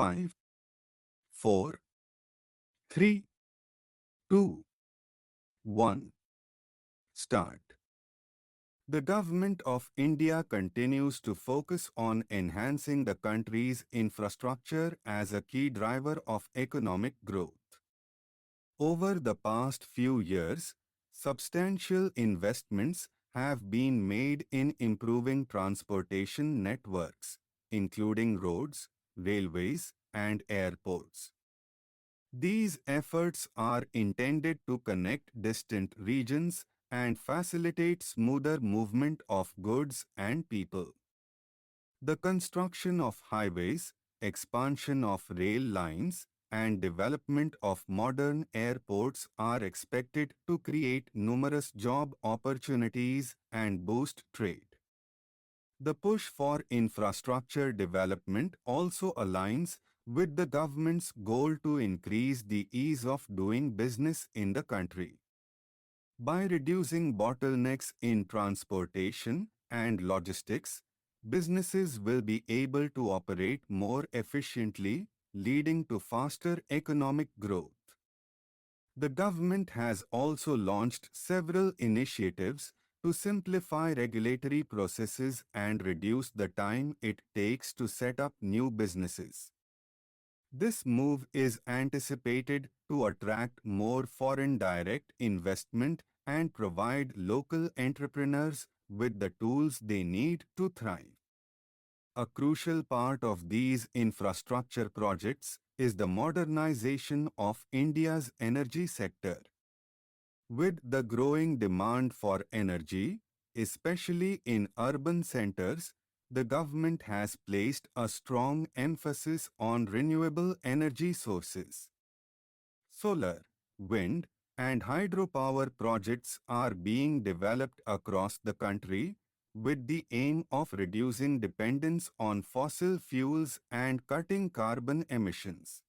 5, 4, 3, 2, 1. Start. The Government of India continues to focus on enhancing the country's infrastructure as a key driver of economic growth. Over the past few years, substantial investments have been made in improving transportation networks, including roads, railways, and airports. These efforts are intended to connect distant regions and facilitate smoother movement of goods and people. The construction of highways, expansion of rail lines, and development of modern airports are expected to create numerous job opportunities and boost trade. The push for infrastructure development also aligns with the government's goal to increase the ease of doing business in the country. By reducing bottlenecks in transportation and logistics, businesses will be able to operate more efficiently, leading to faster economic growth. The government has also launched several initiatives to simplify regulatory processes and reduce the time it takes to set up new businesses. This move is anticipated to attract more foreign direct investment and provide local entrepreneurs with the tools they need to thrive. A crucial part of these infrastructure projects is the modernization of India's energy sector. With the growing demand for energy, especially in urban centers, the government has placed a strong emphasis on renewable energy sources. Solar, wind, and hydropower projects are being developed across the country with the aim of reducing dependence on fossil fuels and cutting carbon emissions.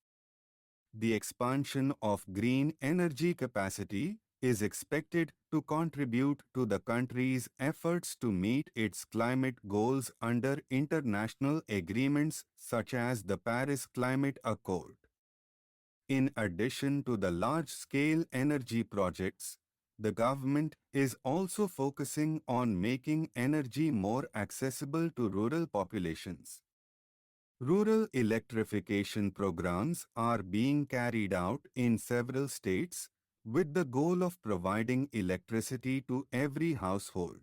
The expansion of green energy capacity is expected to contribute to the country's efforts to meet its climate goals under international agreements such as the Paris Climate Accord. In addition to the large-scale energy projects, the government is also focusing on making energy more accessible to rural populations. Rural electrification programs are being carried out in several states with the goal of providing electricity to every household.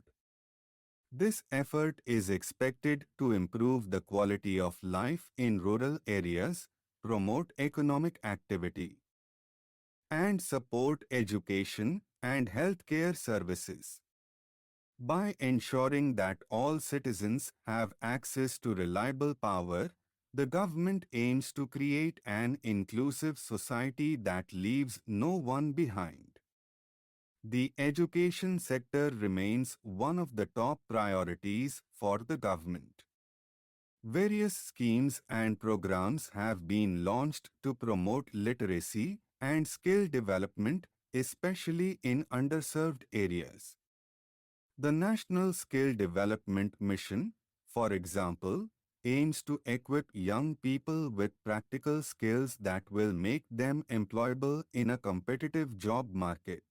This effort is expected to improve the quality of life in rural areas, promote economic activity, and support education and healthcare services. By ensuring that all citizens have access to reliable power, the government aims to create an inclusive society that leaves no one behind. The education sector remains one of the top priorities for the government. Various schemes and programs have been launched to promote literacy and skill development, especially in underserved areas. The National Skill Development Mission, for example, aims to equip young people with practical skills that will make them employable in a competitive job market.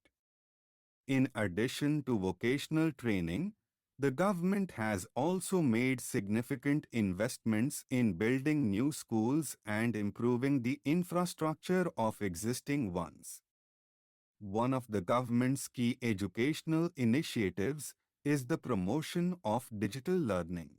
In addition to vocational training, the government has also made significant investments in building new schools and improving the infrastructure of existing ones. One of the government's key educational initiatives is the promotion of digital learning.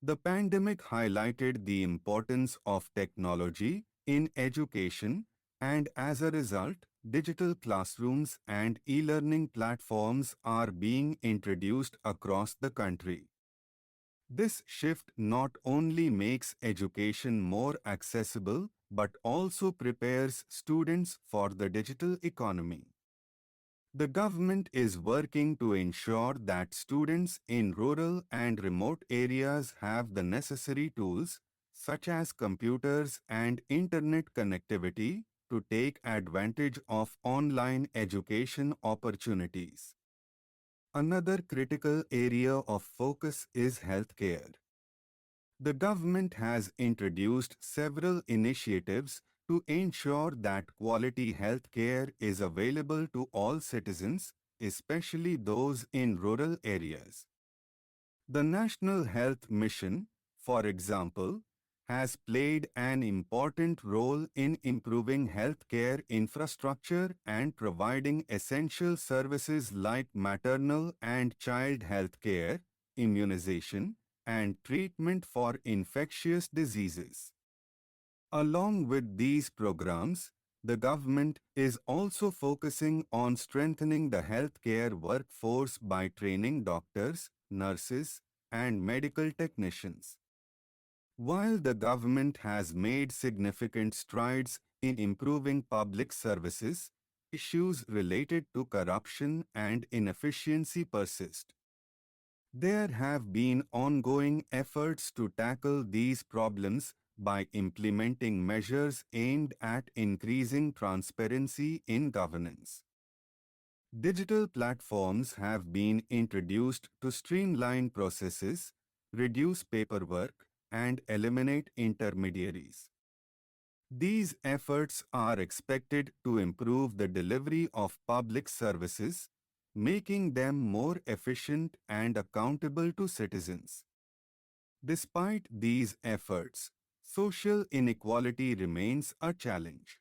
The pandemic highlighted the importance of technology in education, and as a result, digital classrooms and e-learning platforms are being introduced across the country. This shift not only makes education more accessible but also prepares students for the digital economy. The government is working to ensure that students in rural and remote areas have the necessary tools, such as computers and internet connectivity, to take advantage of online education opportunities. Another critical area of focus is healthcare. The government has introduced several initiatives to ensure that quality health care is available to all citizens, especially those in rural areas. The National Health Mission, for example, has played an important role in improving healthcare infrastructure and providing essential services like maternal and child health care, immunization, and treatment for infectious diseases. Along with these programs, the government is also focusing on strengthening the healthcare workforce by training doctors, nurses, and medical technicians. While the government has made significant strides in improving public services, issues related to corruption and inefficiency persist. There have been ongoing efforts to tackle these problems by implementing measures aimed at increasing transparency in governance. Digital platforms have been introduced to streamline processes, reduce paperwork, and eliminate intermediaries. These efforts are expected to improve the delivery of public services, making them more efficient and accountable to citizens. Despite these efforts, social inequality remains a challenge.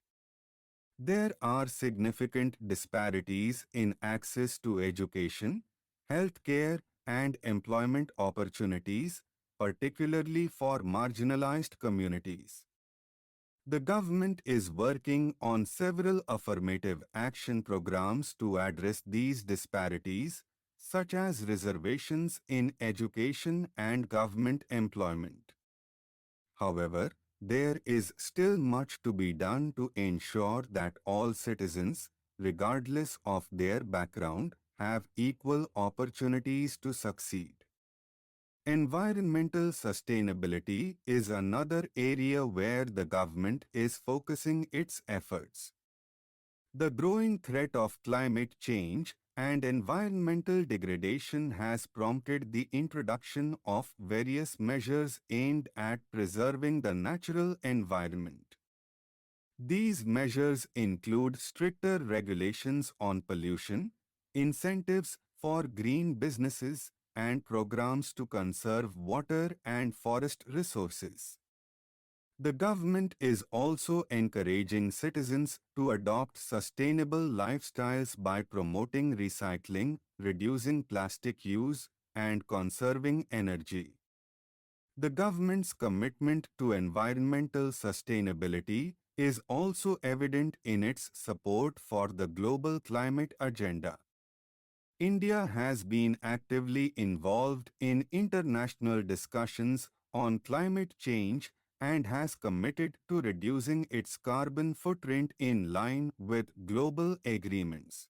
There are significant disparities in access to education, healthcare, and employment opportunities, particularly for marginalized communities. The government is working on several affirmative action programs to address these disparities, such as reservations in education and government employment. However, there is still much to be done to ensure that all citizens, regardless of their background, have equal opportunities to succeed. Environmental sustainability is another area where the government is focusing its efforts. The growing threat of climate change and environmental degradation has prompted the introduction of various measures aimed at preserving the natural environment. These measures include stricter regulations on pollution, incentives for green businesses, and programs to conserve water and forest resources. The government is also encouraging citizens to adopt sustainable lifestyles by promoting recycling, reducing plastic use, and conserving energy. The government's commitment to environmental sustainability is also evident in its support for the global climate agenda. India has been actively involved in international discussions on climate change and has committed to reducing its carbon footprint in line with global agreements.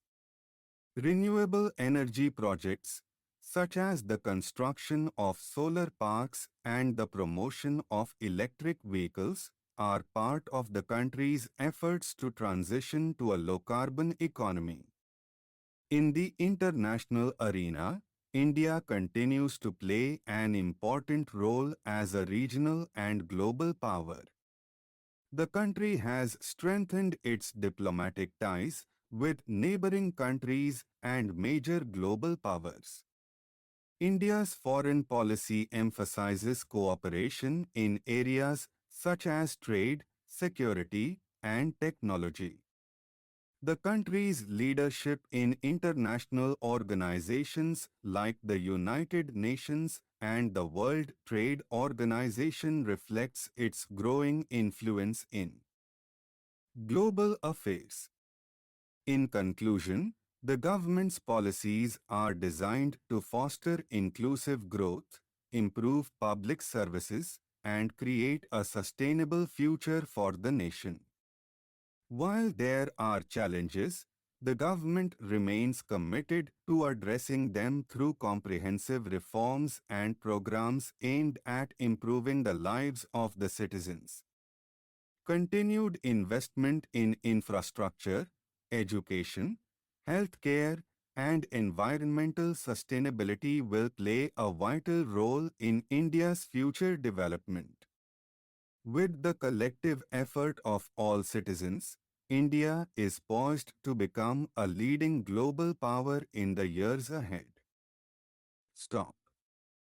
Renewable energy projects, such as the construction of solar parks and the promotion of electric vehicles, are part of the country's efforts to transition to a low-carbon economy. In the international arena, India continues to play an important role as a regional and global power. The country has strengthened its diplomatic ties with neighboring countries and major global powers. India's foreign policy emphasizes cooperation in areas such as trade, security, and technology. The country's leadership in international organizations like the United Nations and the World Trade Organization reflects its growing influence in global affairs. In conclusion, the government's policies are designed to foster inclusive growth, improve public services, and create a sustainable future for the nation. While there are challenges, the government remains committed to addressing them through comprehensive reforms and programs aimed at improving the lives of the citizens. Continued investment in infrastructure, education, healthcare, and environmental sustainability will play a vital role in India's future development. With the collective effort of all citizens, India is poised to become a leading global power in the years ahead. Stop.